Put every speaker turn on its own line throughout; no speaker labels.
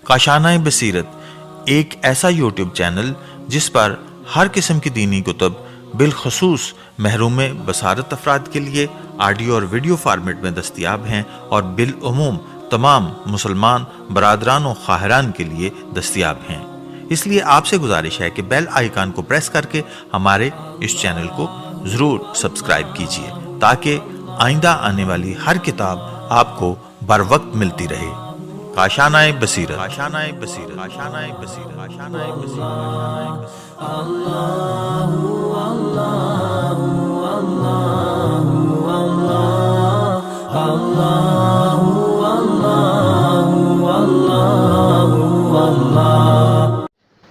کاشانۂ بصیرت ایک ایسا یوٹیوب چینل جس پر ہر قسم کی دینی کتب بالخصوص محروم بصارت افراد کے لیے آڈیو اور ویڈیو فارمیٹ میں دستیاب ہیں اور بالعموم تمام مسلمان برادران و خواہران کے لیے دستیاب ہیں۔ اس لیے آپ سے گزارش ہے کہ بیل آئیکن کو پریس کر کے ہمارے اس چینل کو ضرور سبسکرائب کیجیے تاکہ آئندہ آنے والی ہر کتاب آپ کو بر وقت ملتی رہے۔ کاشانۂ بصیرت، کاشانۂ بصیرت، کاشانۂ بصیرت، کاشانۂ بصیرت۔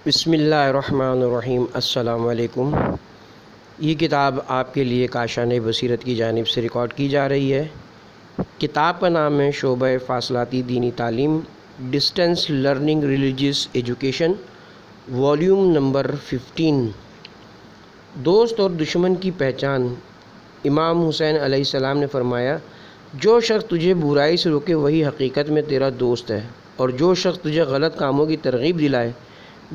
بسم اللہ الرحمن الرحیم۔ السلام علیکم۔ یہ کتاب آپ کے لیے کاشانۂ بصیرت کی جانب سے ریکارڈ کی جا رہی ہے۔ کتاب کا نام ہے شعبہ فاصلاتی دینی تعلیم، distance learning religious education, volume number 15۔ دوست اور دشمن کی پہچان۔ امام حسین علیہ السلام نے فرمایا، جو شخص تجھے برائی سے روکے وہی حقیقت میں تیرا دوست ہے، اور جو شخص تجھے غلط کاموں کی ترغیب دلائے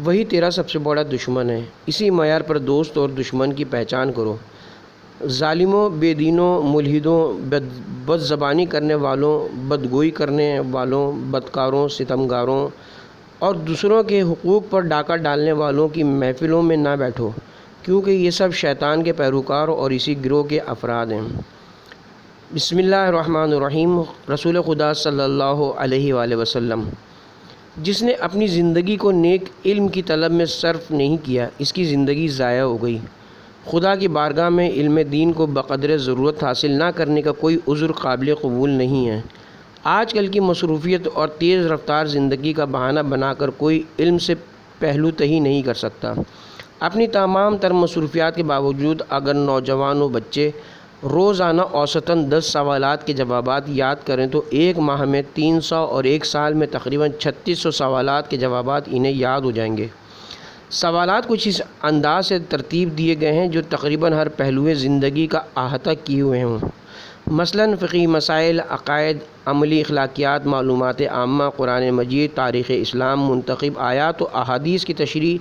وہی تیرا سب سے بڑا دشمن ہے۔ اسی معیار پر دوست اور دشمن کی پہچان کرو۔ ظالموں، بے دینوں، ملحدوں، بد زبانی کرنے والوں، بدگوئی کرنے والوں، بدکاروں، ستمگاروں اور دوسروں کے حقوق پر ڈاکہ ڈالنے والوں کی محفلوں میں نہ بیٹھو، کیونکہ یہ سب شیطان کے پیروکار اور اسی گروہ کے افراد ہیں۔ بسم اللہ الرحمن الرحیم۔ رسول خدا صلی اللہ علیہ وآلہ وسلم، جس نے اپنی زندگی کو نیک علم کی طلب میں صرف نہیں کیا، اس کی زندگی ضائع ہو گئی۔ خدا کی بارگاہ میں علم دین کو بقدر ضرورت حاصل نہ کرنے کا کوئی عذر قابل قبول نہیں ہے۔ آج کل کی مصروفیت اور تیز رفتار زندگی کا بہانہ بنا کر کوئی علم سے پہلو تہی نہیں کر سکتا۔ اپنی تمام تر مصروفیات کے باوجود اگر نوجوان و بچے روزانہ اوسطاً 10 سوالات کے جوابات یاد کریں تو ایک ماہ میں 300 اور ایک سال میں تقریباً 3600 سوالات کے جوابات انہیں یاد ہو جائیں گے۔ سوالات کچھ اس انداز سے ترتیب دیے گئے ہیں جو تقریباً ہر پہلو زندگی کا احاطہ کیے ہوئے ہوں، مثلاً فقہی مسائل، عقائد، عملی اخلاقیات، معلومات عامہ، قرآن مجید، تاریخ اسلام، منتخب آیات و احادیث کی تشریح،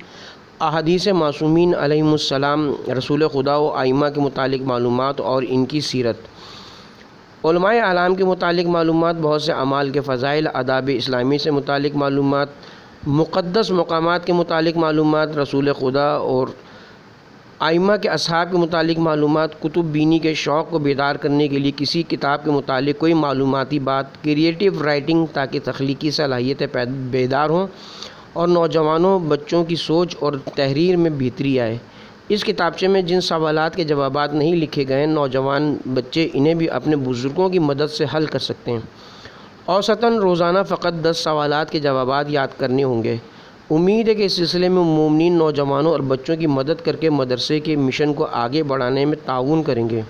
احادیث معصومین علیہم السلام، رسول خدا و ائمہ کے متعلق معلومات اور ان کی سیرت، علماء اعلام کے متعلق معلومات، بہت سے اعمال کے فضائل، آداب اسلامی سے متعلق معلومات، مقدس مقامات کے متعلق معلومات، رسول خدا اور ائمہ کے اصحاب کے متعلق معلومات، کتب بینی کے شوق کو بیدار کرنے کے لیے کسی کتاب کے متعلق کوئی معلوماتی بات، کریٹیو رائٹنگ تاکہ تخلیقی صلاحیتیں بیدار ہوں اور نوجوانوں بچوں کی سوچ اور تحریر میں بہتری آئے۔ اس کتابچے میں جن سوالات کے جوابات نہیں لکھے گئے، نوجوان بچے انہیں بھی اپنے بزرگوں کی مدد سے حل کر سکتے ہیں۔ اوسطاً روزانہ فقط 10 سوالات کے جوابات یاد کرنے ہوں گے۔ امید ہے کہ اس سلسلے میں مومنین نوجوانوں اور بچوں کی مدد کر کے مدرسے کے مشن کو آگے بڑھانے میں تعاون کریں گے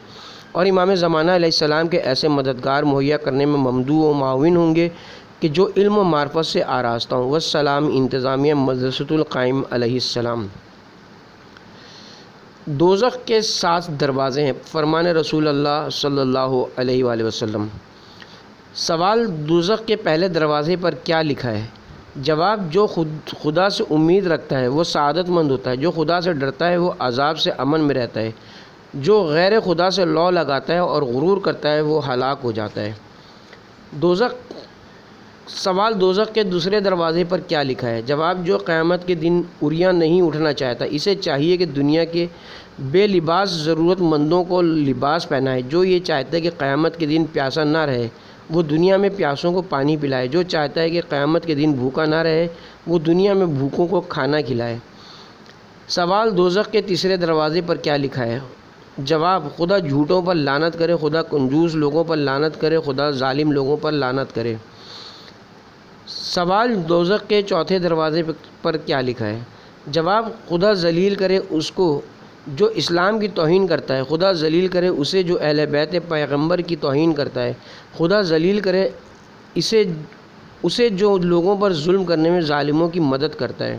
اور امام زمانہ علیہ السلام کے ایسے مددگار مہیا کرنے میں ممدوح و معاون ہوں گے کہ جو علم و معرفت سے آراستہ ہوں۔ والسلام، انتظامیہ مدرسۃ القائم علیہ السلام۔ دوزخ کے 7 دروازے ہیں۔ فرمان رسول اللہ صلی اللہ علیہ وآلہ وسلم۔ سوال، دوزخ کے پہلے دروازے پر کیا لکھا ہے؟ جواب، جو خدا سے امید رکھتا ہے وہ سعادت مند ہوتا ہے، جو خدا سے ڈرتا ہے وہ عذاب سے امن میں رہتا ہے، جو غیر خدا سے لو لگاتا ہے اور غرور کرتا ہے وہ ہلاک ہو جاتا ہے۔ سوال، دوزخ کے دوسرے دروازے پر کیا لکھا ہے؟ جواب، جو قیامت کے دن عریاں نہیں اٹھنا چاہتا، اسے چاہیے کہ دنیا کے بے لباس ضرورت مندوں کو لباس پہنائے۔ جو یہ چاہتا ہے کہ قیامت کے دن پیاسا نہ رہے وہ دنیا میں پیاسوں کو پانی پلائے۔ جو چاہتا ہے کہ قیامت کے دن بھوکا نہ رہے وہ دنیا میں بھوکوں کو کھانا کھلائے۔ سوال، دوزخ کے تیسرے دروازے پر کیا لکھا ہے؟ جواب، خدا جھوٹوں پر لعنت کرے، خدا کنجوس لوگوں پر لعنت کرے، خدا ظالم لوگوں پر لعنت کرے۔ سوال، دوزخ کے چوتھے دروازے پر کیا لکھا ہے؟ جواب، خدا ذلیل کرے اس کو جو اسلام کی توہین کرتا ہے، خدا ذلیل کرے اسے جو اہل بیت پیغمبر کی توہین کرتا ہے، خدا ذلیل کرے اسے جو لوگوں پر ظلم کرنے میں ظالموں کی مدد کرتا ہے۔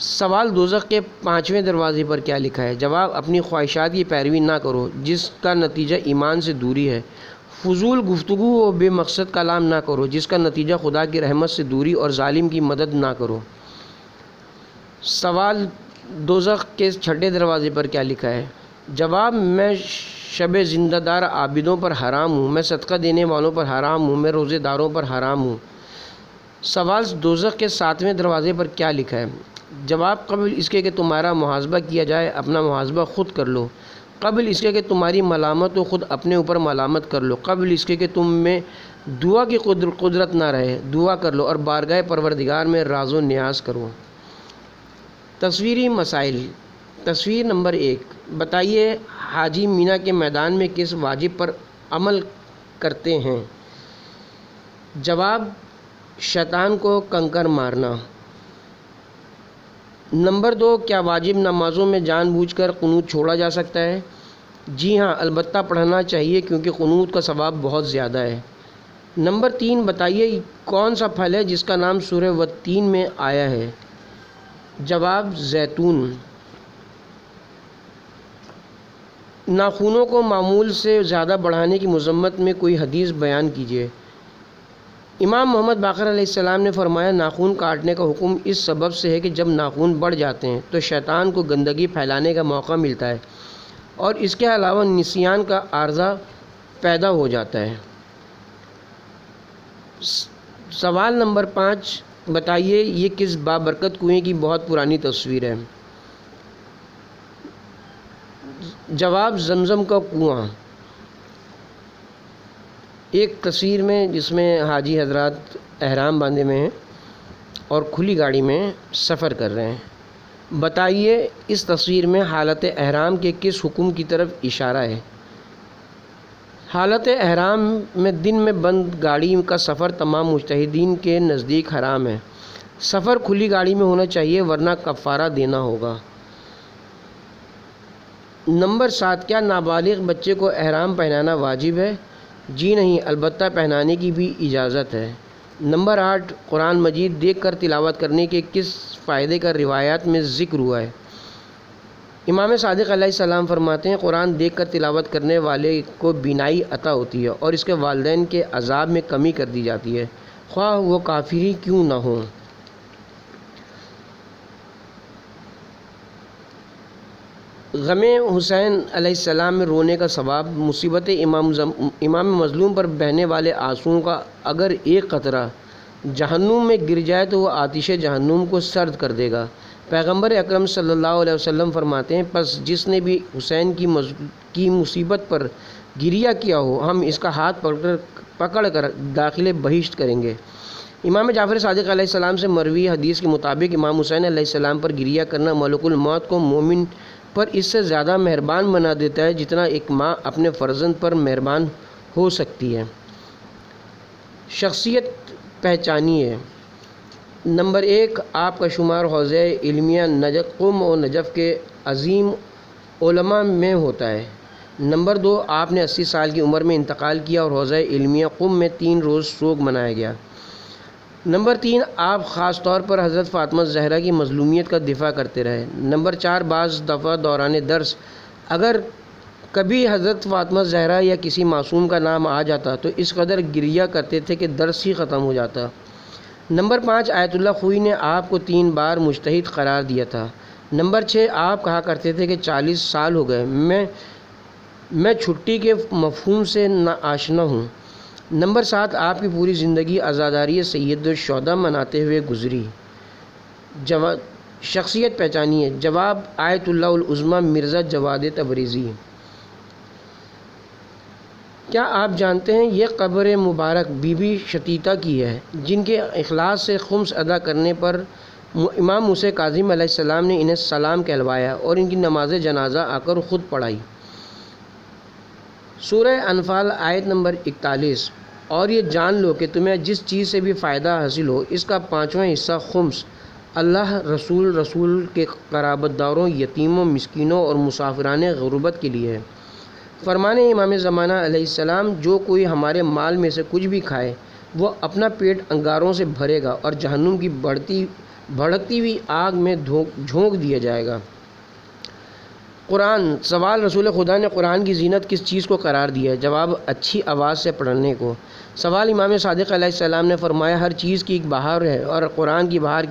سوال دوزخ کے 5ویں دروازے پر کیا لکھا ہے؟ جواب اپنی خواہشات کی پیروی نہ کرو جس کا نتیجہ ایمان سے دوری ہے، فضول گفتگو و بے مقصد کلام نہ کرو جس کا نتیجہ خدا کی رحمت سے دوری، اور ظالم کی مدد نہ کرو۔ سوال دوزخ کے 6 دروازے پر کیا لکھا ہے؟ جواب میں شب زندہ دار عابدوں پر حرام ہوں، میں صدقہ دینے والوں پر حرام ہوں، میں روزے داروں پر حرام ہوں۔ سوال دوزخ کے 7ویں دروازے پر کیا لکھا ہے؟ جواب قبل اس کے کہ تمہارا محاسبہ کیا جائے اپنا محاسبہ خود کر لو، قبل اس کے کہ تمہاری ملامت ہو خود اپنے اوپر ملامت کر لو، قبل اس کے کہ تم میں دعا کی قدرت نہ رہے دعا کر لو، اور بارگاہ پروردگار میں راز و نیاز کرو۔ تصویری مسائل۔ تصویر نمبر 1، بتائیے حاجی مینا کے میدان میں کس واجب پر عمل کرتے ہیں؟ جواب شیطان کو کنکر مارنا۔ نمبر 2، کیا واجب نمازوں میں جان بوجھ کر قنوت چھوڑا جا سکتا ہے؟ جی ہاں، البتہ پڑھنا چاہیے کیونکہ قنوت کا ثواب بہت زیادہ ہے۔ نمبر 3، بتائیے کون سا پھل ہے جس کا نام سورہ والتین میں آیا ہے؟ جواب زیتون۔ ناخنوں کو معمول سے زیادہ بڑھانے کی مذمت میں کوئی حدیث بیان کیجیے۔ امام محمد باقر علیہ السلام نے فرمایا، ناخن کاٹنے کا حکم اس سبب سے ہے کہ جب ناخن بڑھ جاتے ہیں تو شیطان کو گندگی پھیلانے کا موقع ملتا ہے، اور اس کے علاوہ نسیان کا عارضہ پیدا ہو جاتا ہے۔ سوال نمبر 5، بتائیے یہ کس بابرکت کنویں کی بہت پرانی تصویر ہے؟ جواب زمزم کا کنواں۔ ایک تصویر میں جس میں حاجی حضرات احرام باندھے میں ہیں اور کھلی گاڑی میں سفر کر رہے ہیں۔ بتائیے اس تصویر میں حالت احرام کے کس حکم کی طرف اشارہ ہے؟ حالت احرام میں دن میں بند گاڑی کا سفر تمام مجتہدین کے نزدیک حرام ہے۔ سفر کھلی گاڑی میں ہونا چاہیے ورنہ کفارہ دینا ہوگا۔ نمبر 7، کیا نابالغ بچے کو احرام پہنانا واجب ہے؟ جی نہیں، البتہ پہنانے کی بھی اجازت ہے۔ نمبر 8، قرآن مجید دیکھ کر تلاوت کرنے کے کس فائدے کا روایات میں ذکر ہوا ہے؟ امام صادق علیہ السلام فرماتے ہیں، قرآن دیکھ کر تلاوت کرنے والے کو بینائی عطا ہوتی ہے اور اس کے والدین کے عذاب میں کمی کر دی جاتی ہے، خواہ وہ کافر ہی کیوں نہ ہوں۔ غم حسین علیہ السلام میں رونے کا ثواب، مصیبت امام مظلوم پر بہنے والے آنسوؤں کا اگر ایک قطرہ جہنم میں گر جائے تو وہ آتش جہنم کو سرد کر دے گا۔ پیغمبر اکرم صلی اللہ علیہ وسلم فرماتے ہیں، پس جس نے بھی حسین کی مصیبت پر گریہ کیا ہو، ہم اس کا ہاتھ پکڑ کر داخل بہشت کریں گے۔ امام جعفر صادق علیہ السلام سے مروی حدیث کے مطابق امام حسین علیہ السلام پر گریہ کرنا ملک الموت کو مومن پر اس سے زیادہ مہربان بنا دیتا ہے جتنا ایک ماں اپنے فرزند پر مہربان ہو سکتی ہے۔ شخصیت پہچانیے۔ نمبر 1، آپ کا شمار حوزہ علمیہ قم و نجف کے عظیم علماء میں ہوتا ہے۔ نمبر 2، آپ نے 80 سال کی عمر میں انتقال کیا اور حوزہ علمیہ قم میں 3 روز سوگ منایا گیا۔ نمبر 3، آپ خاص طور پر حضرت فاطمہ زہرا کی مظلومیت کا دفاع کرتے رہے۔ نمبر 4، بعض دفعہ دوران درس اگر کبھی حضرت فاطمہ زہرا یا کسی معصوم کا نام آ جاتا تو اس قدر گریہ کرتے تھے کہ درس ہی ختم ہو جاتا۔ نمبر 5، آیت اللہ خوئی نے آپ کو 3 بار مجتہد قرار دیا تھا۔ نمبر 6، آپ کہا کرتے تھے کہ 40 سال ہو گئے میں چھٹی کے مفہوم سے ناآشنا ہوں۔ نمبر 7، آپ کی پوری زندگی عزاداری سید الشہداء مناتے ہوئے گزری۔ شخصیت پہچانیے۔ جواب آیت اللہ العظمیٰ مرزا جواد تبریزی۔ کیا آپ جانتے ہیں یہ قبر مبارک بی بی شتیتا کی ہے، جن کے اخلاص سے خمس ادا کرنے پر امام موسیٰ کاظم علیہ السلام نے انہیں سلام کہلوایا اور ان کی نماز جنازہ آ کر خود پڑھائی۔ سورہ انفال آیت نمبر 41، اور یہ جان لو کہ تمہیں جس چیز سے بھی فائدہ حاصل ہو اس کا 5واں حصہ خمس اللہ، رسول کے قرابت داروں، یتیموں، مسکینوں اور مسافران غربت کے لیے ہے۔ فرمانے امام زمانہ علیہ السلام، جو کوئی ہمارے مال میں سے کچھ بھی کھائے وہ اپنا پیٹ انگاروں سے بھرے گا اور جہنم کی بھڑکتی ہوئی آگ میں جھونک دیا جائے گا۔ قرآن سوال، رسول خدا نے قرآن کی زینت کس چیز کو قرار دیا ہے؟ جواب، اچھی آواز سے پڑھنے کو۔ سوال، امام صادق علیہ السلام نے فرمایا ہر چیز کی ایک بہار ہے، اور قرآن کی بہار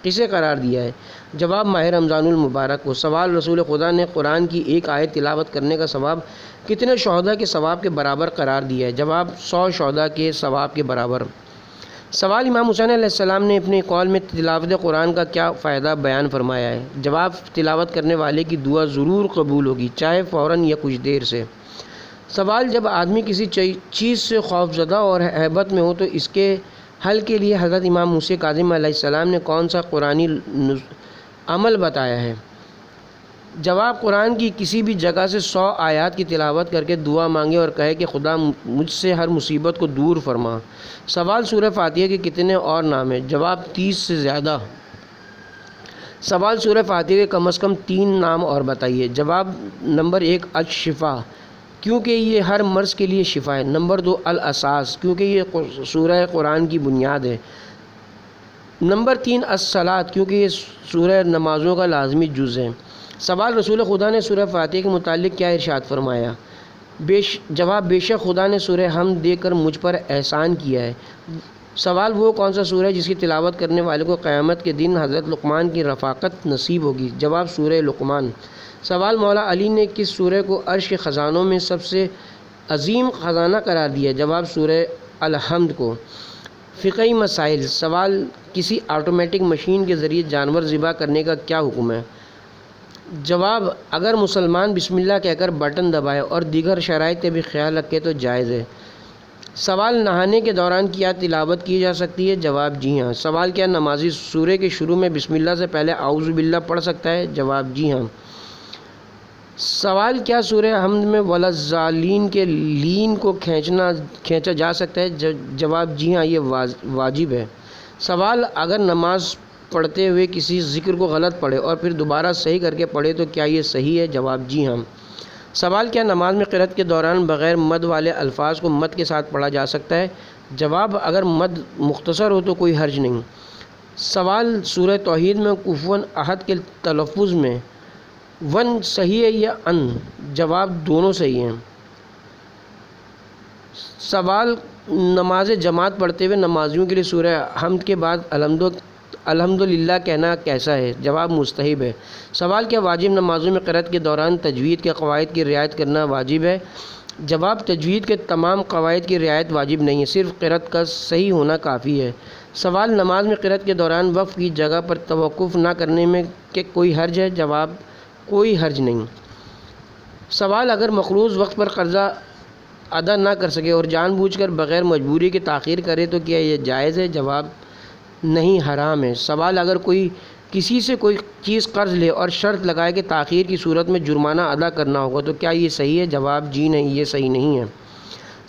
کسے قرار دیا ہے؟ جواب، ماہ رمضان المبارک کو۔ سوال، رسول خدا نے قرآن کی ایک آیت تلاوت کرنے کا ثواب کتنے شہداء کے ثواب کے برابر قرار دیا ہے؟ جواب، 100 شہداء کے ثواب کے برابر۔ سوال، امام حسین علیہ السلام نے اپنے قول میں تلاوت قرآن کا کیا فائدہ بیان فرمایا ہے؟ جواب، تلاوت کرنے والے کی دعا ضرور قبول ہوگی، چاہے فوراً یا کچھ دیر سے۔ سوال، جب آدمی کسی چیز سے خوفزدہ اور ہیبت میں ہو تو اس کے حل کے لیے حضرت امام موسیٰ کاظم علیہ السلام نے کون سا قرآنی عمل بتایا ہے؟ جواب، قرآن کی کسی بھی جگہ سے 100 آیات کی تلاوت کر کے دعا مانگے اور کہے کہ خدا مجھ سے ہر مصیبت کو دور فرما۔ سوال، سورہ فاتحہ کے کتنے اور نام ہیں؟ جواب، 30 سے زیادہ۔ سوال، سورہ فاتحہ کے کم از کم 3 نام اور بتائیے۔ جواب، نمبر 1 الشفا، کیونکہ یہ ہر مرض کے لیے شفا ہے۔ نمبر 2 الاساس، کیونکہ یہ سورہ قرآن کی بنیاد ہے۔ نمبر 3 الصلاۃ، کیونکہ یہ سورہ نمازوں کا لازمی جز ہے۔ سوال، رسول خدا نے سورہ فاتحہ کے متعلق کیا ارشاد فرمایا؟ جواب، بے شک خدا نے سورہ حمد دے کر مجھ پر احسان کیا ہے۔ سوال، وہ کون سا سورہ ہے جس کی تلاوت کرنے والے کو قیامت کے دن حضرت لقمان کی رفاقت نصیب ہوگی؟ جواب، سورہ لقمان۔ سوال، مولا علی نے کس سورہ کو عرش کے خزانوں میں سب سے عظیم خزانہ قرار دیا؟ جواب، سورہ الحمد کو۔ فقہی مسائل۔ سوال، کسی آٹومیٹک مشین کے ذریعے جانور ذبح کرنے کا کیا حکم ہے؟ جواب، اگر مسلمان بسم اللہ کہہ کر بٹن دبائے اور دیگر شرائط کا بھی خیال رکھے تو جائز ہے۔ سوال، نہانے کے دوران کیا تلاوت کی جا سکتی ہے؟ جواب، جی ہاں۔ سوال، کیا نمازی سورہ کے شروع میں بسم اللہ سے پہلے اعوذ باللہ پڑھ سکتا ہے؟ جواب، جی ہاں۔ سوال، کیا سورہ حمد میں ولضالین کے لین کو کھینچا جا سکتا ہے؟ جواب، جی ہاں، یہ واجب ہے۔ سوال، اگر نماز پڑھتے ہوئے کسی ذکر کو غلط پڑھے اور پھر دوبارہ صحیح کر کے پڑھے تو کیا یہ صحیح ہے؟ جواب، جی ہاں۔ سوال، کیا نماز میں قرأت کے دوران بغیر مد والے الفاظ کو مد کے ساتھ پڑھا جا سکتا ہے؟ جواب، اگر مد مختصر ہو تو کوئی حرج نہیں۔ سوال، سورہ توحید میں کفواً احد کے تلفظ میں ون صحیح ہے یا ان؟ جواب، دونوں صحیح ہیں۔ سوال، نماز جماعت پڑھتے ہوئے نمازیوں کے لیے سورہ حمد کے بعد الحمدللہ کہنا کیسا ہے؟ جواب، مستحب ہے۔ سوال، کیا واجب نمازوں میں قرأت کے دوران تجوید کے قواعد کی رعایت کرنا واجب ہے؟ جواب، تجوید کے تمام قواعد کی رعایت واجب نہیں ہے، صرف قرأت کا صحیح ہونا کافی ہے۔ سوال، نماز میں قرأت کے دوران وقف کی جگہ پر توقف نہ کرنے میں کہ کوئی حرج ہے؟ جواب، کوئی حرج نہیں۔ سوال، اگر مقروض وقت پر قرضہ ادا نہ کر سکے اور جان بوجھ کر بغیر مجبوری کے تاخیر کرے تو کیا یہ جائز ہے؟ جواب، نہیں، حرام ہے۔ سوال، اگر کوئی کسی سے کوئی چیز قرض لے اور شرط لگائے کہ تاخیر کی صورت میں جرمانہ ادا کرنا ہوگا تو کیا یہ صحیح ہے؟ جواب، جی نہیں، یہ صحیح نہیں ہے۔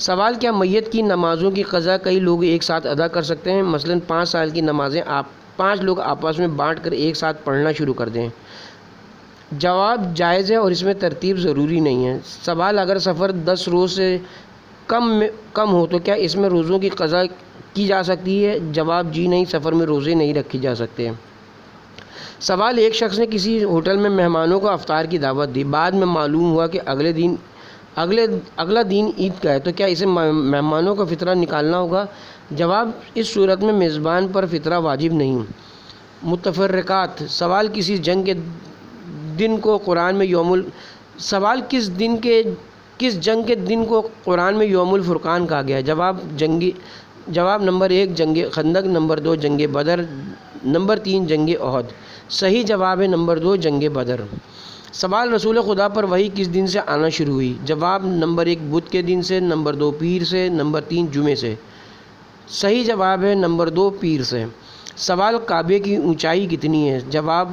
سوال، کیا میت کی نمازوں کی قضا کئی لوگ ایک ساتھ ادا کر سکتے ہیں؟ مثلاً 5 سال کی نمازیں 5 لوگ آپس میں بانٹ کر ایک ساتھ پڑھنا شروع کر دیں۔ جواب، جائز ہے اور اس میں ترتیب ضروری نہیں ہے۔ سوال، اگر سفر 10 روز سے کم ہو تو کیا اس میں روزوں کی قضا کی جا سکتی ہے؟ جواب، جی نہیں، سفر میں روزے نہیں رکھے جا سکتے۔ سوال، ایک شخص نے کسی ہوٹل میں مہمانوں کو افطار کی دعوت دی، بعد میں معلوم ہوا کہ اگلا دن عید کا ہے تو کیا اسے مہمانوں کا فطرہ نکالنا ہوگا؟ جواب، اس صورت میں میزبان پر فطرہ واجب نہیں۔ متفرقات۔ سوال، کس جنگ کے دن کو قرآن میں قرآن میں یوم الفرقان کہا گیا ہے؟ جواب، نمبر 1 جنگ خندق، نمبر 2 جنگ بدر، نمبر 3 جنگ احد۔ صحیح جواب ہے نمبر 2 جنگ بدر۔ سوال، رسول خدا پر وحی کس دن سے آنا شروع ہوئی؟ جواب، نمبر 1 بدھ کے دن سے، نمبر 2 پیر سے، نمبر 3 جمعے سے۔ صحیح جواب ہے نمبر 2 پیر سے۔ سوال، کعبے کی اونچائی کتنی ہے؟ جواب،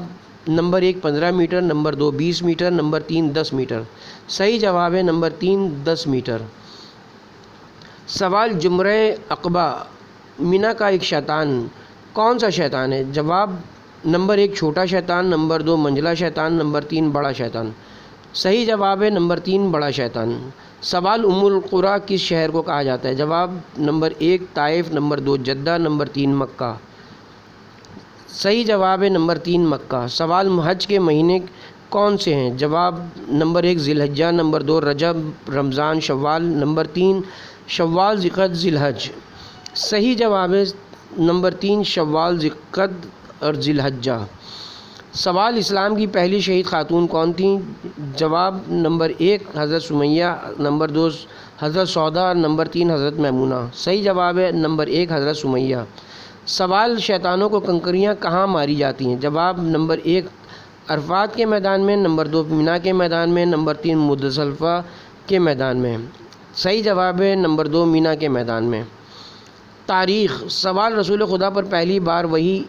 number 1 15 metre, number 2 20 metre, number 3 10 metre. صحیح جواب ہے نمبر 3 10 میٹر۔ سوال، جمرہ عقبہ منی کا ایک شیطان کون سا شیطان ہے؟ جواب، نمبر 1 چھوٹا شیطان، نمبر 2 منجلا شیطان، نمبر 3 بڑا شیطان۔ صحیح جواب ہے نمبر 3 بڑا شیطان۔ سوال، ام القریٰ کس شہر کو کہا جاتا ہے؟ جواب، number 1 Taif, number 2 Jeddah, number 3 مکہ۔ صحیح جواب ہے نمبر 3 مکہ۔ سوال حج کے مہینے کون سے ہیں؟ جواب نمبر 1 ذی الحجہ، نمبر 2 رجب، رمضان، شوال، نمبر 3 شوال، ذی-القعدہ، ذی الحج۔ صحیح جواب ہے نمبر 3 شوال، ذی-القعدہ اور ذی الحجہ۔ سوال اسلام کی پہلی شہید خاتون کون تھیں؟ جواب نمبر 1 حضرت سمیہ، نمبر 2 حضرت سودا اور نمبر 3 حضرت میمونہ۔ صحیح جواب ہے نمبر 1 حضرت سمیہ۔ سوال شیطانوں کو کنکریاں کہاں ماری جاتی ہیں؟ جواب نمبر 1 عرفات کے میدان میں، نمبر 2 مینا کے میدان میں، نمبر 3 مزدلفہ کے میدان میں۔ صحیح جواب ہے نمبر 2 مینا کے میدان میں۔ تاریخ سوال رسول خدا پر پہلی بار وحی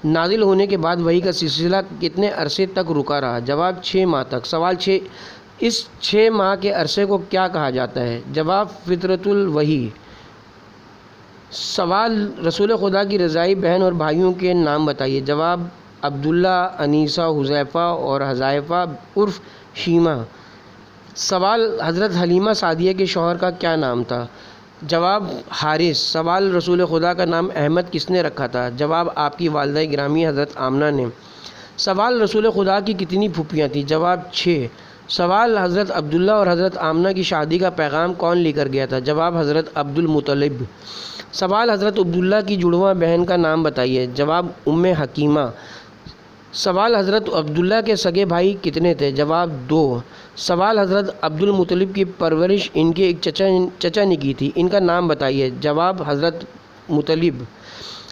نازل ہونے کے بعد وحی کا سلسلہ کتنے عرصے تک رکا رہا؟ جواب 6 ماہ تک۔ سوال اس 6 ماہ کے عرصے کو کیا کہا جاتا ہے؟ جواب فترۃ الوحی۔ سوال رسول خدا کی رضاعی بہن اور بھائیوں کے نام بتائیے۔ جواب عبداللہ، انیسہ، حذیفہ اور حذائفہ عرف شیمہ۔ سوال حضرت حلیمہ سعدیہ کے شوہر کا کیا نام تھا؟ جواب حارث۔ سوال رسول خدا کا نام احمد کس نے رکھا تھا؟ جواب آپ کی والدہ گرامی حضرت آمنہ نے۔ سوال رسول خدا کی کتنی پھوپھیاں تھیں؟ جواب 6۔ سوال حضرت عبداللہ اور حضرت آمنہ کی شادی کا پیغام کون لے کر گیا تھا؟ جواب حضرت عبد المطلب۔ سوال حضرت عبداللہ کی جڑواں بہن کا نام بتائیے۔ جواب ام حکیمہ۔ سوال حضرت عبداللہ کے سگے بھائی کتنے تھے؟ جواب 2۔ سوال حضرت عبد المطلب کی پرورش ان کے ایک چچا نے کی تھی، ان کا نام بتائیے۔ جواب حضرت مطلب۔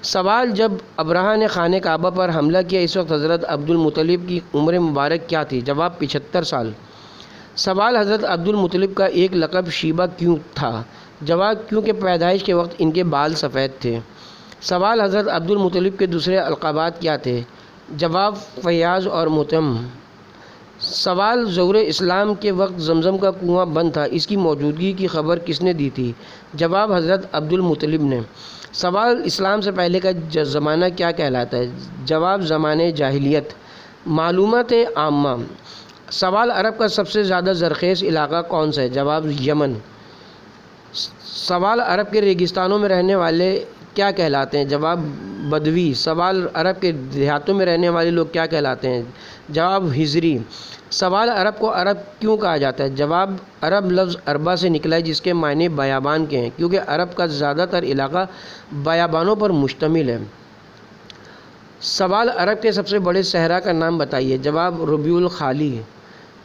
سوال جب ابرہہ نے خانہ کعبہ پر حملہ کیا اس وقت حضرت عبد المطلب کی عمر مبارک کیا تھی؟ جواب 75 سال۔ سوال حضرت عبد المطلب کا ایک لقب شیبہ کیوں تھا؟ جواب کیونکہ پیدائش کے وقت ان کے بال سفید تھے۔ سوال حضرت عبد المطلب کے دوسرے القابات کیا تھے؟ جواب فیاض اور متم۔ سوال ظہور اسلام کے وقت زمزم کا کنواں بند تھا، اس کی موجودگی کی خبر کس نے دی تھی؟ جواب حضرت عبد المطلب نے۔ سوال اسلام سے پہلے کا زمانہ کیا کہلاتا ہے؟ جواب زمانہ جاہلیت۔ معلومات عامہ۔ سوال عرب کا سب سے زیادہ زرخیز علاقہ کون سا ہے؟ جواب یمن۔ سوال عرب کے ریگستانوں میں رہنے والے کیا کہلاتے ہیں؟ جواب بدوی۔ سوال عرب کے دیہاتوں میں رہنے والے لوگ کیا کہلاتے ہیں؟ جواب ہجری۔ سوال عرب کو عرب کیوں کہا جاتا ہے؟ جواب عرب لفظ عربہ سے نکلا ہے جس کے معنی بیابان کے ہیں، کیونکہ عرب کا زیادہ تر علاقہ بیابانوں پر مشتمل ہے۔ سوال عرب کے سب سے بڑے صحرا کا نام بتائیے۔ جواب ربیع الخالی۔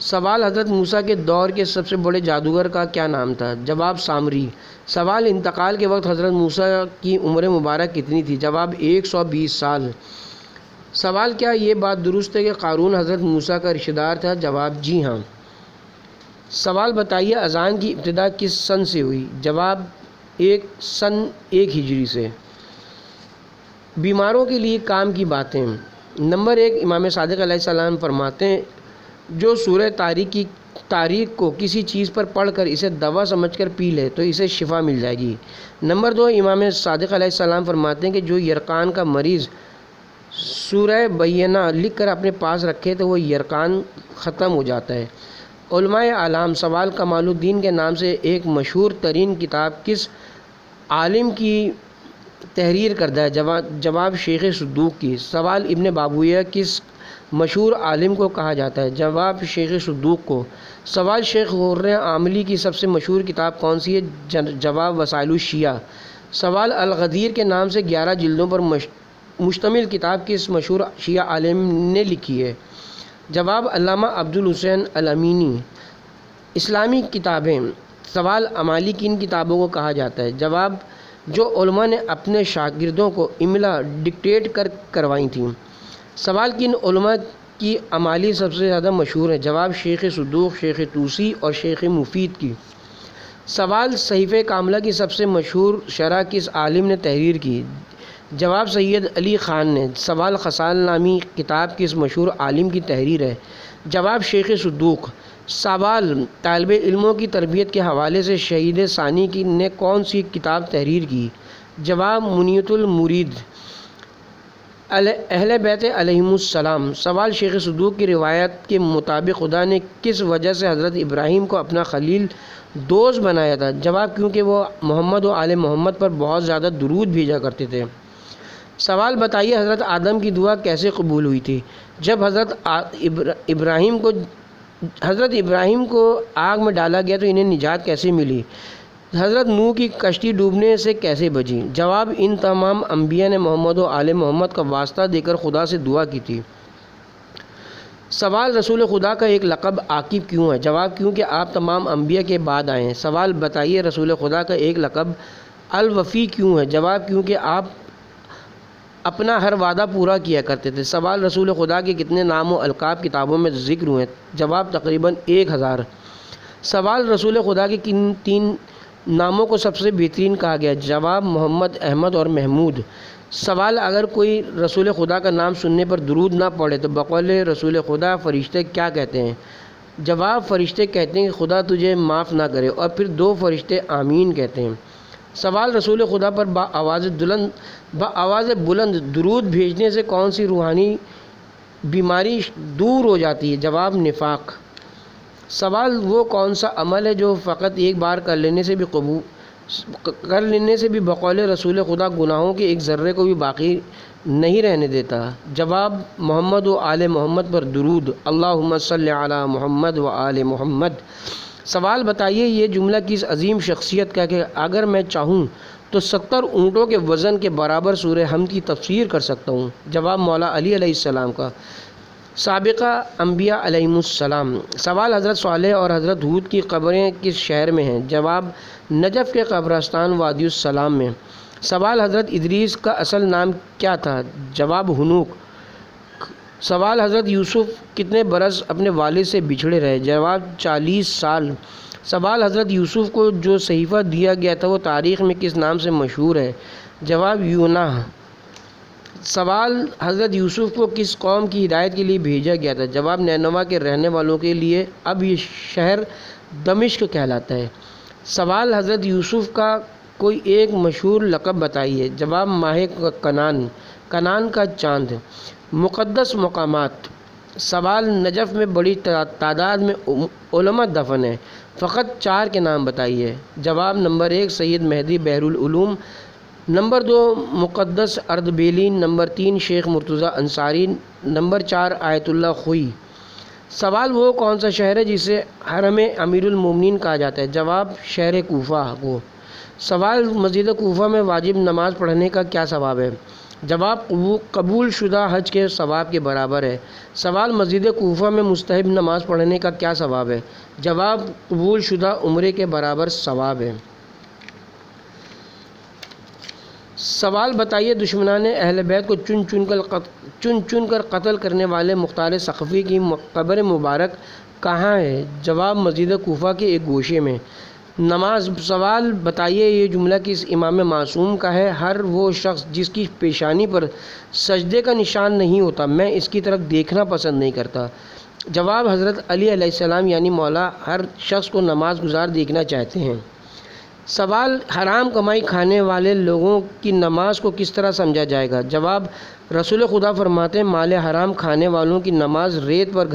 سوال حضرت موسیٰ کے دور کے سب سے بڑے جادوگر کا کیا نام تھا؟ جواب سامری۔ سوال انتقال کے وقت حضرت موسیٰ کی عمر مبارک کتنی تھی؟ جواب 120 سال۔ سوال کیا یہ بات درست ہے کہ قارون حضرت موسیٰ کا رشتہ دار تھا؟ جواب جی ہاں۔ سوال بتائیے اذان کی ابتدا کس سن سے ہوئی؟ جواب سن 1 ہجری سے۔ بیماروں کے لیے کام کی باتیں۔ نمبر 1 امام صادق علیہ السلام فرماتے ہیں جو سورہ تاریخ کو کسی چیز پر پڑھ کر اسے دوا سمجھ کر پی لے تو اسے شفا مل جائے گی۔ نمبر 2 امام صادق علیہ السلام فرماتے ہیں کہ جو یرقان کا مریض سورہ بینہ لکھ کر اپنے پاس رکھے تو وہ یرقان ختم ہو جاتا ہے۔ علماء اعلام۔ سوال کمال الدین کے نام سے ایک مشہور ترین کتاب کس عالم کی تحریر کردہ ہے؟ جواب شیخ صدوق کی۔ سوال ابن بابویہ کس مشہور عالم کو کہا جاتا ہے؟ جواب شیخ صدوق کو۔ سوال شیخ غر عاملی کی سب سے مشہور کتاب کون سی ہے؟ جواب وسائل الشیعہ۔ سوال الغدیر کے نام سے 11 جلدوں پر مشتمل کتاب کس مشہور شیعہ عالم نے لکھی ہے؟ جواب علامہ عبد الحسین الامینی۔ اسلامی کتابیں۔ سوال امالی کن کتابوں کو کہا جاتا ہے؟ جواب جو علماء نے اپنے شاگردوں کو املا ڈکٹیٹ کروائی تھیں۔ سوال کن علماء کی امالی سب سے زیادہ مشہور ہے؟ جواب شیخ صدوق، شیخ طوسی اور شیخ مفید کی۔ سوال صحیفہ کاملہ کی سب سے مشہور شرح کس عالم نے تحریر کی؟ جواب سید علی خان نے۔ سوال خصال نامی کتاب کس مشہور عالم کی تحریر ہے؟ جواب شیخ صدوق۔ سوال طالب علموں کی تربیت کے حوالے سے شہید ثانی نے کون سی کتاب تحریر کی؟ جواب منیت المرید۔ اہل بیت علیہم السلام۔ سوال شیخ صدوق کی روایت کے مطابق خدا نے کس وجہ سے حضرت ابراہیم کو اپنا خلیل دوست بنایا تھا؟ جواب کیونکہ وہ محمد و آل محمد پر بہت زیادہ درود بھیجا کرتے تھے۔ سوال بتائیے حضرت آدم کی دعا کیسے قبول ہوئی تھی؟ جب حضرت ابراہیم کو آگ میں ڈالا گیا تو انہیں نجات کیسے ملی؟ حضرت نوح کی کشتی ڈوبنے سے کیسے بچی؟ جواب، ان تمام انبیاء نے محمد و آل محمد کا واسطہ دے کر خدا سے دعا کی تھی۔ سوال، رسول خدا کا ایک لقب عاقب کیوں ہے؟ جواب، کیونکہ آپ تمام انبیاء کے بعد آئے ہیں۔ سوال، بتائیے رسول خدا کا ایک لقب الوفی کیوں ہے؟ جواب، کیونکہ آپ اپنا ہر وعدہ پورا کیا کرتے تھے۔ سوال، رسول خدا کے کتنے نام و القاب کتابوں میں ذکر ہوئے ہیں؟ جواب، تقریباً 1000۔ سوال، رسول خدا کے کن 3 ناموں کو سب سے بہترین کہا گیا؟ جواب، محمد، احمد اور محمود۔ سوال، اگر کوئی رسول خدا کا نام سننے پر درود نہ پڑھے تو بقول رسول خدا فرشتے کیا کہتے ہیں؟ جواب، فرشتے کہتے ہیں کہ خدا تجھے معاف نہ کرے، اور پھر 2 فرشتے آمین کہتے ہیں۔ سوال، رسول خدا پر بآواز بلند درود بھیجنے سے کون سی روحانی بیماری دور ہو جاتی ہے؟ جواب، نفاق۔ سوال، وہ کون سا عمل ہے جو فقط ایک بار کر لینے سے بھی بقول رسول خدا گناہوں کے ایک ذرے کو بھی باقی نہیں رہنے دیتا؟ جواب، محمد و آل محمد پر درود، اللہم صلی علی محمد و آل محمد۔ سوال، بتائیے یہ جملہ کس عظیم شخصیت کا ہے کہ اگر میں چاہوں تو 70 اونٹوں کے وزن کے برابر سورہ حمد کی تفسیر کر سکتا ہوں؟ جواب، مولا علی علیہ السلام کا۔ سابقہ انبیاء علیہم السلام۔ سوال، حضرت صالح اور حضرت ہود کی قبریں کس شہر میں ہیں؟ جواب، نجف کے قبرستان وادی السلام میں۔ سوال، حضرت ادریس کا اصل نام کیا تھا؟ جواب، ہنوک۔ سوال، حضرت یوسف کتنے برس اپنے والد سے بچھڑے رہے؟ جواب، 40 سال۔ سوال، حضرت یوسف کو جو صحیفہ دیا گیا تھا وہ تاریخ میں کس نام سے مشہور ہے؟ جواب، یوناہ۔ سوال، حضرت یوسف کو کس قوم کی ہدایت کے لیے بھیجا گیا تھا؟ جواب، نینوا کے رہنے والوں کے لیے۔ اب یہ شہر دمشق کہلاتا ہے۔ سوال، حضرت یوسف کا کوئی ایک مشہور لقب بتائیے؟ جواب، ماہ کنان کا چاند۔ مقدس مقامات۔ سوال، نجف میں بڑی تعداد میں علماء دفن ہیں، فقط 4 کے نام بتائیے؟ جواب، نمبر 1 سید مہدی بحر العلوم، نمبر 2 مقدس اردبیلی، نمبر 3 شیخ مرتضی انصاری، نمبر 4 آیت اللہ خوئی۔ سوال، وہ کون سا شہر ہے جسے حرم امیر المومنین کہا جاتا ہے؟ جواب، شہر کوفہ کو۔ سوال، مسجد کوفہ میں واجب نماز پڑھنے کا کیا ثواب ہے؟ جواب، قبول شدہ حج کے ثواب کے برابر ہے۔ سوال، مسجد کوفہ میں مستحب نماز پڑھنے کا کیا ثواب ہے؟ جواب، قبول شدہ عمرے کے برابر ثواب ہے۔ سوال، بتائیے دشمنان اہل بیت کو چن کر قتل کرنے والے مختار ثقفی کی قبر مبارک کہاں ہے؟ جواب، مسجد کوفہ کے ایک گوشے میں۔ نماز۔ سوال، بتائیے یہ جملہ کس امام معصوم کا ہے؟ ہر وہ شخص جس کی پیشانی پر سجدے کا نشان نہیں ہوتا میں اس کی طرف دیکھنا پسند نہیں کرتا۔ جواب، حضرت علی علیہ السلام یعنی مولا ہر شخص کو نماز گزار دیکھنا چاہتے ہیں۔ سوال، حرام کمائی کھانے والے لوگوں کی نماز کو کس طرح سمجھا جائے گا؟ جواب، رسول خدا فرماتے ہیں مال حرام کھانے والوں کی نماز ریت پر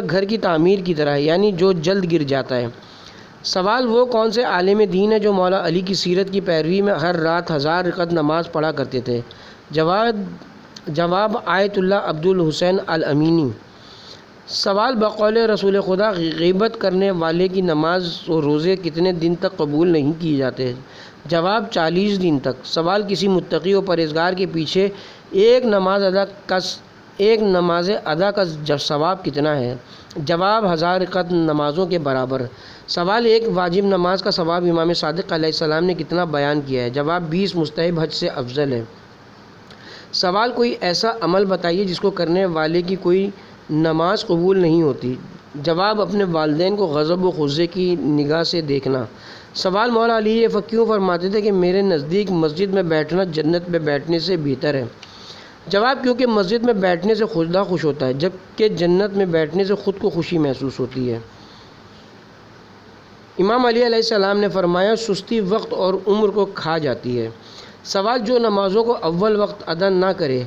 گھر کی تعمیر کی طرح ہے، یعنی جو جلد گر جاتا ہے۔ سوال، وہ کون سے عالم دین ہے جو مولا علی کی سیرت کی پیروی میں ہر رات 1000 رکعت نماز پڑھا کرتے تھے؟ جواب، آیت اللہ عبد الحسین الامینی۔ سوال، بقول رسول خدا غیبت کرنے والے کی نماز و روزے کتنے دن تک قبول نہیں کیے جاتے؟ جواب، 40 دن تک۔ سوال، کسی متقی و پرہیزگار کے پیچھے ایک نماز ادا کا ثواب کتنا ہے؟ جواب، 1000 رکعت نمازوں کے برابر۔ سوال، ایک واجب نماز کا ثواب امام صادق علیہ السلام نے کتنا بیان کیا ہے؟ جواب، 20 مستحب حج سے افضل ہے۔ سوال، کوئی ایسا عمل بتائیے جس کو کرنے والے کی کوئی نماز قبول نہیں ہوتی؟ جواب، اپنے والدین کو غضب و غصے کی نگاہ سے دیکھنا۔ سوال، مولا علی یہ کیوں فرماتے تھے کہ میرے نزدیک مسجد میں بیٹھنا جنت میں بیٹھنے سے بہتر ہے؟ جواب، کیونکہ مسجد میں بیٹھنے سے خدا خوش ہوتا ہے جبکہ جنت میں بیٹھنے سے خود کو خوشی محسوس ہوتی ہے۔ امام علی علیہ السلام نے فرمایا سستی وقت اور عمر کو کھا جاتی ہے۔ سوال، جو نمازوں کو اول وقت ادا نہ کرے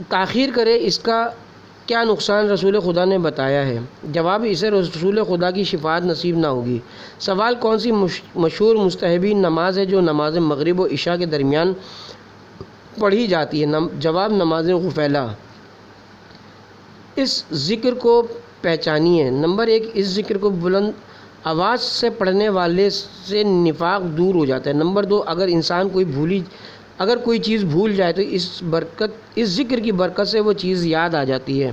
تاخیر کرے کیا نقصان رسول خدا نے بتایا ہے؟ جواب: اسے رسول خدا کی شفاعت نصیب نہ ہوگی۔ سوال: کون سی مشہور مستحبی نماز ہے جو نماز مغرب و عشاء کے درمیان پڑھی جاتی ہے؟ جواب: نماز غفیلہ۔ اس ذکر کو پہچانیے۔ نمبر 1، اس ذکر کو بلند آواز سے پڑھنے والے سے نفاق دور ہو جاتا ہے۔ نمبر 2، اگر انسان کوئی چیز بھول جائے تو اس ذکر کی برکت سے وہ چیز یاد آ جاتی ہے۔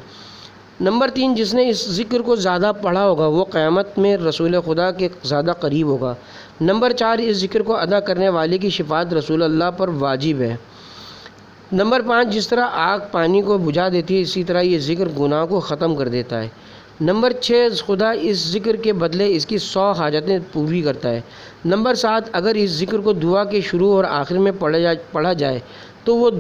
نمبر 3، جس نے اس ذکر کو زیادہ پڑھا ہوگا وہ قیامت میں رسول خدا کے زیادہ قریب ہوگا۔ نمبر 4، اس ذکر کو ادا کرنے والے کی شفاعت رسول اللہ پر واجب ہے۔ نمبر 5، جس طرح آگ پانی کو بجھا دیتی ہے اسی طرح یہ ذکر گناہ کو ختم کر دیتا ہے۔ نمبر 6، خدا اس ذکر کے بدلے اس کی 100 حاجتیں پوری کرتا ہے۔ نمبر 7، اگر اس ذکر کو دعا کے شروع اور آخر میں پڑھا جائے تو وہ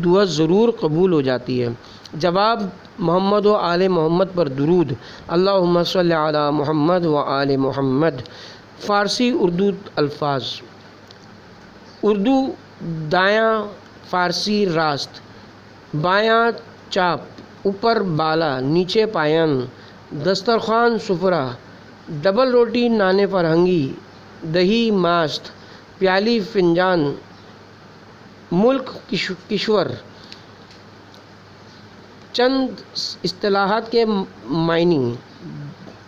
دعا ضرور قبول ہو جاتی ہے۔ جواب: محمد و آل محمد پر درود۔ اللہم صلی علی محمد و آل محمد۔ فارسی اردو الفاظ: اردو دایاں، فارسی راست، بایاں چاپ، اوپر بالا، نیچے پایان، دسترخوان سفرہ، ڈبل روٹی نان فرہنگی، دہی ماست، پیالی فنجان، ملک کشور۔ چند اصطلاحات کے معنی۔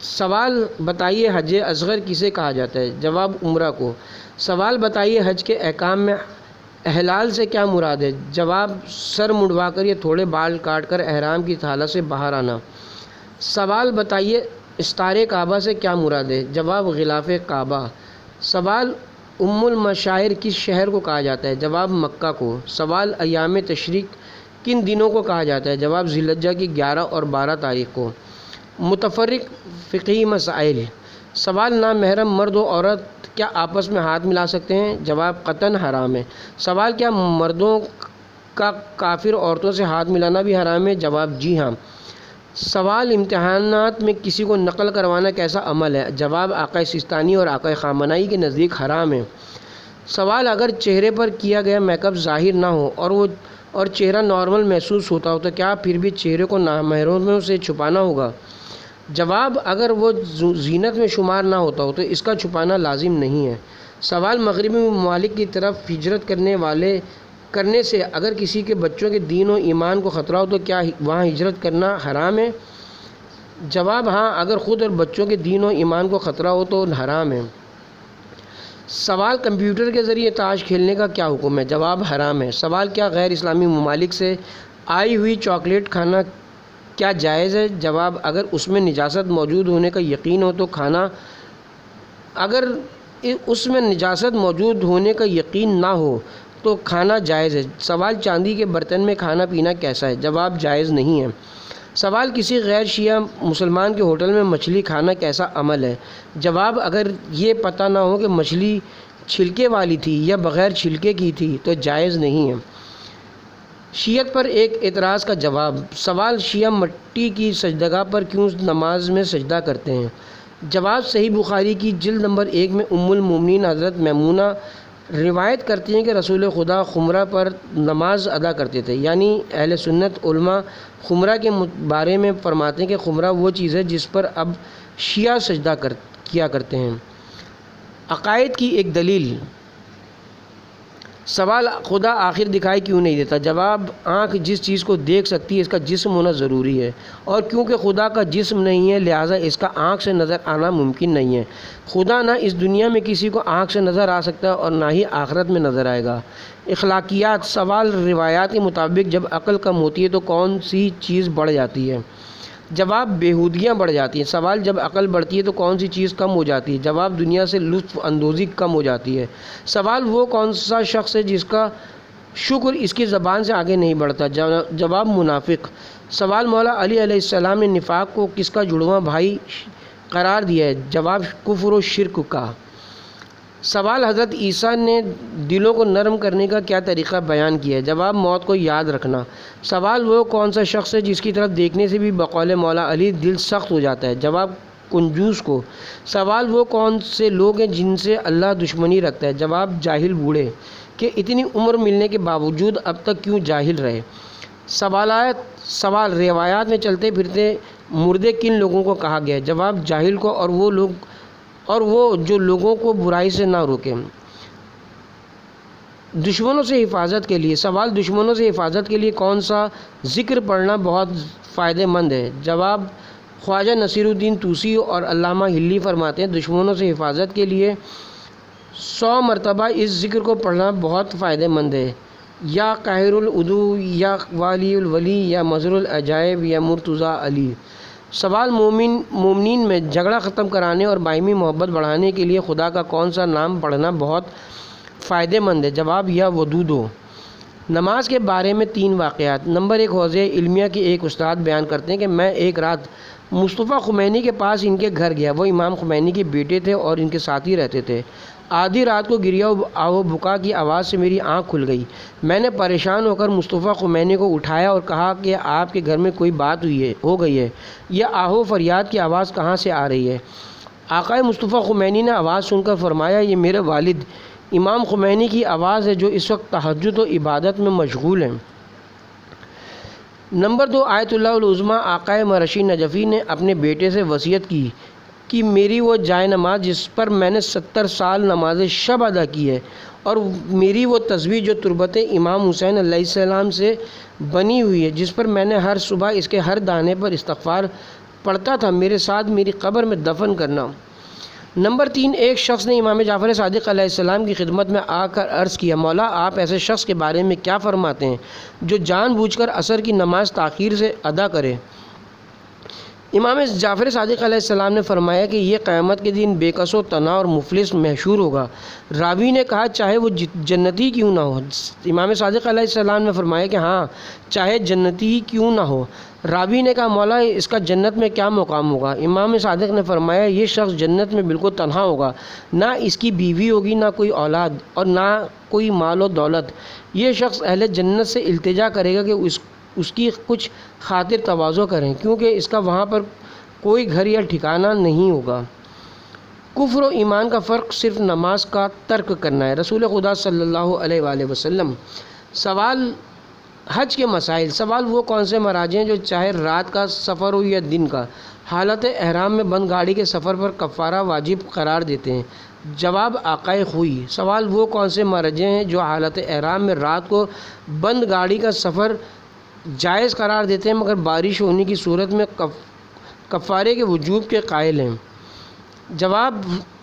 سوال: بتائیے حج اصغر کسے کہا جاتا ہے؟ جواب: عمرہ کو۔ سوال: بتائیے حج کے احکام میں احلال سے کیا مراد ہے؟ جواب: سر منڈوا کر یا تھوڑے بال کاٹ کر احرام کی حالت سے باہر آنا۔ سوال: بتائیے استار کعبہ سے کیا مراد ہے؟ جواب: غلاف کعبہ۔ سوال: ام المشاعر کس شہر کو کہا جاتا ہے؟ جواب: مکہ کو۔ سوال: ایام تشریق کن دنوں کو کہا جاتا ہے؟ جواب: ذی الحجہ کی 11 اور 12 تاریخ کو۔ متفرق فقہی مسائل۔ سوال: نامحرم مرد و عورت کیا آپس میں ہاتھ ملا سکتے ہیں؟ جواب: قطعاً حرام ہے۔ سوال: کیا مردوں کا کافر عورتوں سے ہاتھ ملانا بھی حرام ہے؟ جواب: جی ہاں۔ سوال: امتحانات میں کسی کو نقل کروانا کیسا عمل ہے؟ جواب: آقا سستانی اور آقا خامنہئی کے نزدیک حرام ہے۔ سوال: اگر چہرے پر کیا گیا میک اپ ظاہر نہ ہو اور چہرہ نارمل محسوس ہوتا ہو تو کیا پھر بھی چہرے کو نامحرموں سے چھپانا ہوگا؟ جواب: اگر وہ زینت میں شمار نہ ہوتا ہو تو اس کا چھپانا لازم نہیں ہے۔ سوال: مغربی ممالک کی طرف ہجرت کرنے سے اگر کسی کے بچوں کے دین و ایمان کو خطرہ ہو تو کیا وہاں ہجرت کرنا حرام ہے؟ جواب: ہاں، اگر خود اور بچوں کے دین و ایمان کو خطرہ ہو تو حرام ہے۔ سوال: کمپیوٹر کے ذریعے تاش کھیلنے کا کیا حکم ہے؟ جواب: حرام ہے۔ سوال: کیا غیر اسلامی ممالک سے آئی ہوئی چاکلیٹ کھانا کیا جائز ہے؟ جواب: اگر اس میں نجاست موجود ہونے کا یقین ہو تو کھانا، اگر اس میں نجاست موجود ہونے کا یقین نہ ہو تو کھانا جائز ہے۔ سوال: چاندی کے برتن میں کھانا پینا کیسا ہے؟ جواب: جائز نہیں ہے۔ سوال: کسی غیر شیعہ مسلمان کے ہوٹل میں مچھلی کھانا کیسا عمل ہے؟ جواب: اگر یہ پتہ نہ ہو کہ مچھلی چھلکے والی تھی یا بغیر چھلکے کی تھی تو جائز نہیں ہے۔ شیعت پر ایک اعتراض کا جواب۔ سوال: شیعہ مٹی کی سجدگاہ پر کیوں نماز میں سجدہ کرتے ہیں؟ جواب: صحیح بخاری کی جلد نمبر 1 میں ام المومنین حضرت میمونہ روایت کرتی ہیں کہ رسول خدا خمرہ پر نماز ادا کرتے تھے، یعنی اہل سنت علماء خمرہ کے بارے میں فرماتے ہیں کہ خمرہ وہ چیز ہے جس پر اب شیعہ سجدہ کیا کرتے ہیں۔ عقائد کی ایک دلیل۔ سوال: خدا آخر دکھائی کیوں نہیں دیتا؟ جواب: آنکھ جس چیز کو دیکھ سکتی ہے اس کا جسم ہونا ضروری ہے، اور کیونکہ خدا کا جسم نہیں ہے لہٰذا اس کا آنکھ سے نظر آنا ممکن نہیں ہے۔ خدا نہ اس دنیا میں کسی کو آنکھ سے نظر آ سکتا ہے اور نہ ہی آخرت میں نظر آئے گا۔ اخلاقیات۔ سوال: روایات کے مطابق جب عقل کم ہوتی ہے تو کون سی چیز بڑھ جاتی ہے؟ جواب: بیہودگیاں بڑھ جاتی ہیں۔ سوال: جب عقل بڑھتی ہے تو کون سی چیز کم ہو جاتی ہے؟ جواب: دنیا سے لطف اندوزی کم ہو جاتی ہے۔ سوال: وہ کون سا شخص ہے جس کا شکر اس کی زبان سے آگے نہیں بڑھتا؟ جواب: منافق۔ سوال: مولا علی علیہ السلام نے نفاق کو کس کا جڑواں بھائی قرار دیا ہے؟ جواب: کفر و شرک کا۔ سوال: حضرت عیسیٰ نے دلوں کو نرم کرنے کا کیا طریقہ بیان کیا ہے؟ جواب: موت کو یاد رکھنا۔ سوال: وہ کون سا شخص ہے جس کی طرف دیکھنے سے بھی بقول مولا علی دل سخت ہو جاتا ہے؟ جواب: کنجوس کو۔ سوال: وہ کون سے لوگ ہیں جن سے اللہ دشمنی رکھتا ہے؟ جواب: جاہل بوڑھے۔ کہ اتنی عمر ملنے کے باوجود اب تک کیوں جاہل رہے؟ سوال روایات میں چلتے پھرتے مردے کن لوگوں کو کہا گیا ہے؟ جواب جاہل کو اور وہ جو لوگوں کو برائی سے نہ روکیں۔ دشمنوں سے حفاظت کے لیے سوال دشمنوں سے حفاظت کے لیے کون سا ذکر پڑھنا بہت فائدہ مند ہے؟ جواب خواجہ نصیر الدین طوسی اور علامہ ہلی فرماتے ہیں دشمنوں سے حفاظت کے لیے 100 مرتبہ اس ذکر کو پڑھنا بہت فائدہ مند ہے۔ یا قاہر العدو یا والی الولی یا مظہر العجائب یا مرتضی علی۔ سوال مومنین میں جھگڑا ختم کرانے اور باہمی محبت بڑھانے کے لیے خدا کا کون سا نام پڑھنا بہت فائدہ مند ہے؟ جواب یا ودودو۔ نماز کے بارے میں 3 واقعات۔ نمبر 1، حوزہ علمیہ کے ایک استاد بیان کرتے ہیں کہ میں ایک رات مصطفیٰ خمینی کے پاس ان کے گھر گیا۔ وہ امام خمینی کے بیٹے تھے اور ان کے ساتھ ہی رہتے تھے۔ آدھی رات کو گریہ و بکا کی آواز سے میری آنکھ کھل گئی۔ میں نے پریشان ہو کر مصطفیٰ خمینی کو اٹھایا اور کہا کہ آپ کے گھر میں کوئی بات ہو گئی ہے، یہ آہو فریاد کی آواز کہاں سے آ رہی ہے؟ آقا مصطفیٰ خمینی نے آواز سن کر فرمایا یہ میرے والد امام خمینی کی آواز ہے جو اس وقت تہجد و عبادت میں مشغول ہیں۔ نمبر 2، آیت اللہ العظمیٰ آقا مرشی نجفی نے اپنے بیٹے سے وصیت کی کہ میری وہ جائے نماز جس پر میں نے 70 سال نماز شب ادا کی ہے، اور میری وہ تسبیح جو تربت امام حسین علیہ السلام سے بنی ہوئی ہے، جس پر میں نے ہر صبح اس کے ہر دانے پر استغفار پڑھتا تھا، میرے ساتھ میری قبر میں دفن کرنا۔ نمبر 3، ایک شخص نے امام جعفر صادق علیہ السلام کی خدمت میں آ کر عرض کیا مولا آپ ایسے شخص کے بارے میں کیا فرماتے ہیں جو جان بوجھ کر عصر کی نماز تاخیر سے ادا کرے؟ امام جعفر صادق علیہ السلام نے فرمایا کہ یہ قیامت کے دن بے کس و تنہا اور مفلس محشور ہوگا۔ راوی نے کہا چاہے وہ جنتی کیوں نہ ہو؟ امام صادق علیہ السلام نے فرمایا کہ ہاں چاہے جنتی ہی کیوں نہ ہو۔ راوی نے کہا مولا اس کا جنت میں کیا مقام ہوگا؟ امام صادق نے فرمایا یہ شخص جنت میں بالکل تنہا ہوگا، نہ اس کی بیوی ہوگی، نہ کوئی اولاد اور نہ کوئی مال و دولت۔ یہ شخص اہل جنت سے التجا کرے گا کہ اس کی کچھ خاطر تواضع کریں، کیونکہ اس کا وہاں پر کوئی گھر یا ٹھکانہ نہیں ہوگا۔ کفر و ایمان کا فرق صرف نماز کا ترک کرنا ہے۔ رسول خدا صلی اللہ علیہ وآلہ وسلم۔ سوال حج کے مسائل۔ سوال وہ کون سے مراجع ہیں جو چاہے رات کا سفر ہو یا دن کا حالت احرام میں بند گاڑی کے سفر پر کفارہ واجب قرار دیتے ہیں؟ جواب آقائے خوئی۔ سوال وہ کون سے مراجع ہیں جو حالت احرام میں رات کو بند گاڑی کا سفر جائز قرار دیتے ہیں مگر بارش ہونے کی صورت میں کفارے کے وجوب کے قائل ہیں؟ جواب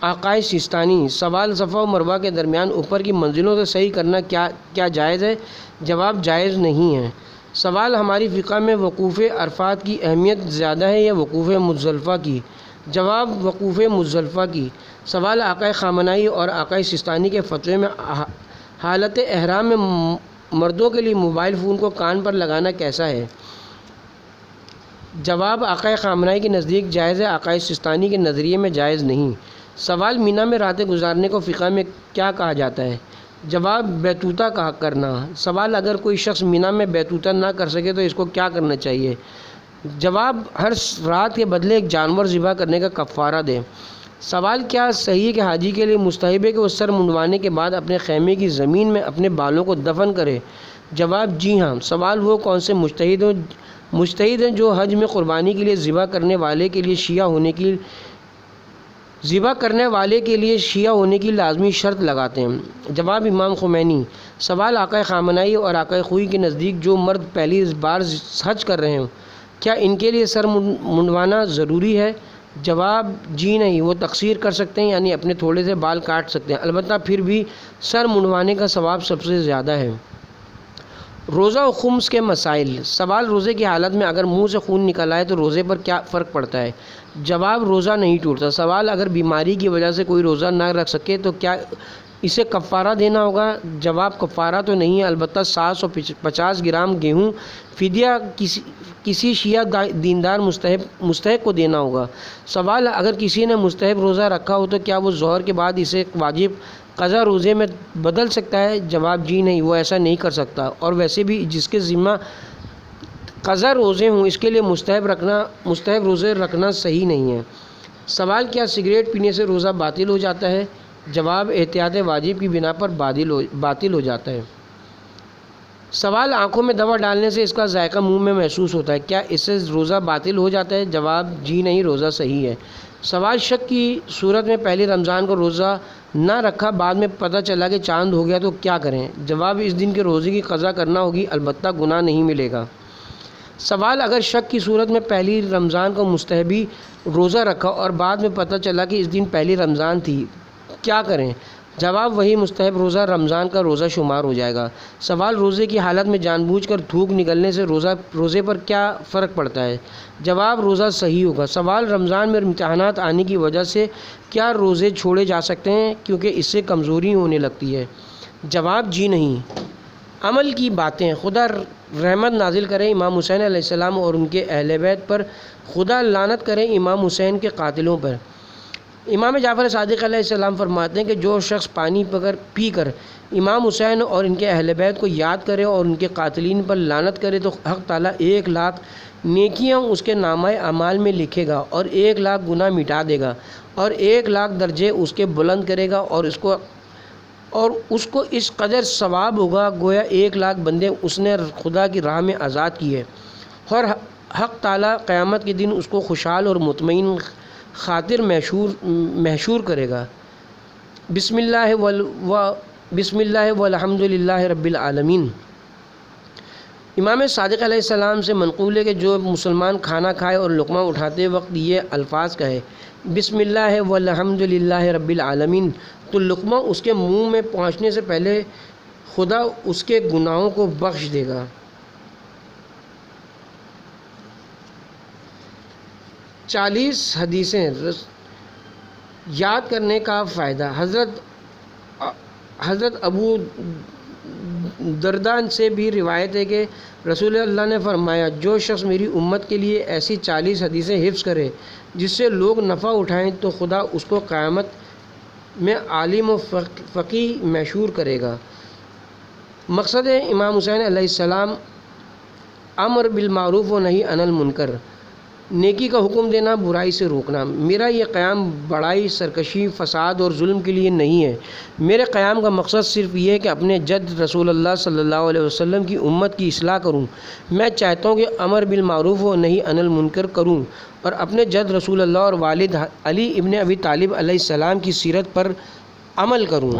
آقائے سیستانی۔ سوال صفا و مروہ کے درمیان اوپر کی منزلوں سے صحیح کرنا کیا جائز ہے؟ جواب جائز نہیں ہے۔ سوال ہماری فقہ میں وقوف عرفات کی اہمیت زیادہ ہے یا وقوف مزدلفہ کی؟ جواب وقوف مزدلفہ کی۔ سوال آقائے خامنائی اور آقائے سیستانی کے فتوے میں حالت احرام میں مردوں کے لیے موبائل فون کو کان پر لگانا کیسا ہے؟ جواب آقائے خامنائی کے نزدیک جائز ہے، آقائے سیستانی کے نظریے میں جائز نہیں۔ سوال مینا میں راتیں گزارنے کو فقہ میں کیا کہا جاتا ہے؟ جواب بیتوتہ کرنا۔ سوال اگر کوئی شخص مینا میں بیتوتہ نہ کر سکے تو اس کو کیا کرنا چاہیے؟ جواب ہر رات کے بدلے ایک جانور ذبح کرنے کا کفارہ دے۔ سوال کیا صحیح ہے کہ حاجی کے لیے مستحب ہے کہ وہ سر منڈوانے کے بعد اپنے خیمے کی زمین میں اپنے بالوں کو دفن کرے؟ جواب جی ہاں۔ سوال وہ کون سے مجتہد ہیں جو حج میں قربانی کے لیے ذبح کرنے والے کے لیے شیعہ ہونے کی لازمی شرط لگاتے ہیں؟ جواب امام خمینی۔ سوال آقائے خامنائی اور آقائے خوئی کے نزدیک جو مرد پہلی بار حج کر رہے ہوں کیا ان کے لیے سر منڈوانا ضروری ہے؟ جواب جی نہیں، وہ تقصیر کر سکتے ہیں یعنی اپنے تھوڑے سے بال کاٹ سکتے ہیں، البتہ پھر بھی سر منڈوانے کا ثواب سب سے زیادہ ہے۔ روزہ و خمس کے مسائل۔ سوال روزے کی حالت میں اگر منہ سے خون نکل آئے تو روزے پر کیا فرق پڑتا ہے؟ جواب روزہ نہیں ٹوٹتا۔ سوال اگر بیماری کی وجہ سے کوئی روزہ نہ رکھ سکے تو کیا اسے کفارہ دینا ہوگا؟ جواب کفارہ تو نہیں ہے، البتہ 750 گرام گیہوں فدیہ کسی شیعہ دیندار مستحق کو دینا ہوگا۔ سوال اگر کسی نے مستحب روزہ رکھا ہو تو کیا وہ ظہر کے بعد اسے واجب قضا روزے میں بدل سکتا ہے؟ جواب جی نہیں، وہ ایسا نہیں کر سکتا، اور ویسے بھی جس کے ذمہ قضا روزے ہوں اس کے لیے مستحب روزے رکھنا صحیح نہیں ہے۔ سوال کیا سگریٹ پینے سے روزہ باطل ہو جاتا ہے؟ جواب احتیاط واجب کی بنا پر باطل ہو جاتا ہے۔ سوال: آنکھوں میں دوا ڈالنے سے اس کا ذائقہ منہ میں محسوس ہوتا ہے، کیا اس سے روزہ باطل ہو جاتا ہے؟ جواب: جی نہیں، روزہ صحیح ہے۔ سوال: شک کی صورت میں پہلی رمضان کو روزہ نہ رکھا، بعد میں پتہ چلا کہ چاند ہو گیا تو کیا کریں؟ جواب: اس دن کے روزے کی قضا کرنا ہوگی، البتہ گناہ نہیں ملے گا۔ سوال: اگر شک کی صورت میں پہلی رمضان کو مستحبی روزہ رکھا اور بعد میں پتہ چلا کہ اس دن پہلی رمضان تھی، کیا کریں؟ جواب: وہی مستحب روزہ رمضان کا روزہ شمار ہو جائے گا۔ سوال: روزے کی حالت میں جان بوجھ کر تھوک نکلنے سے روزے پر کیا فرق پڑتا ہے؟ جواب: روزہ صحیح ہوگا۔ سوال: رمضان میں امتحانات آنے کی وجہ سے کیا روزے چھوڑے جا سکتے ہیں کیونکہ اس سے کمزوری ہونے لگتی ہے؟ جواب: جی نہیں۔ عمل کی باتیں: خدا رحمت نازل کرے امام حسین علیہ السلام اور ان کے اہل بیت پر، خدا لعنت کرے امام حسین کے قاتلوں پر۔ امام جعفر صادق علیہ السلام فرماتے ہیں کہ جو شخص پانی پی کر امام حسین اور ان کے اہل بیت کو یاد کرے اور ان کے قاتلین پر لعنت کرے تو حق تعالیٰ 1,00,000 نیکیاں اس کے نامہ اعمال میں لکھے گا اور 1,00,000 گناہ مٹا دے گا اور 1,00,000 درجے اس کے بلند کرے گا اور اس کو اس قدر ثواب ہوگا گویا 1,00,000 بندے اس نے خدا کی راہ میں آزاد کیے، اور حق تعالیٰ قیامت کے دن اس کو خوشحال اور مطمئن خاطر محشور کرے گا۔ بسم اللہ والحمد للہ رب العالمین۔ امام صادق علیہ السلام سے منقول ہے کہ جو مسلمان کھانا کھائے اور لقمہ اٹھاتے وقت یہ الفاظ کہے بسم اللہ والحمد للہ رب العالمین، تو لقمہ اس کے منہ میں پہنچنے سے پہلے خدا اس کے گناہوں کو بخش دے گا۔ 40 حدیثیں یاد کرنے کا فائدہ۔ حضرت ابو درداء سے بھی روایت ہے کہ رسول اللہ نے فرمایا، جو شخص میری امت کے لیے ایسی 40 حدیثیں حفظ کرے جس سے لوگ نفع اٹھائیں تو خدا اس کو قیامت میں عالم و فقیہ محشور کرے گا۔ مقصد امام حسین علیہ السلام امر بالمعروف و نہی عن المنکر، نیکی کا حکم دینا، برائی سے روکنا۔ میرا یہ قیام بڑائی، سرکشی، فساد اور ظلم کے لیے نہیں ہے۔ میرے قیام کا مقصد صرف یہ ہے کہ اپنے جد رسول اللہ صلی اللہ علیہ وسلم کی امت کی اصلاح کروں۔ میں چاہتا ہوں کہ امر بالمعروف و نہی عن المنکر کروں اور اپنے جد رسول اللہ اور والد علی ابن ابی طالب علیہ السلام کی سیرت پر عمل کروں۔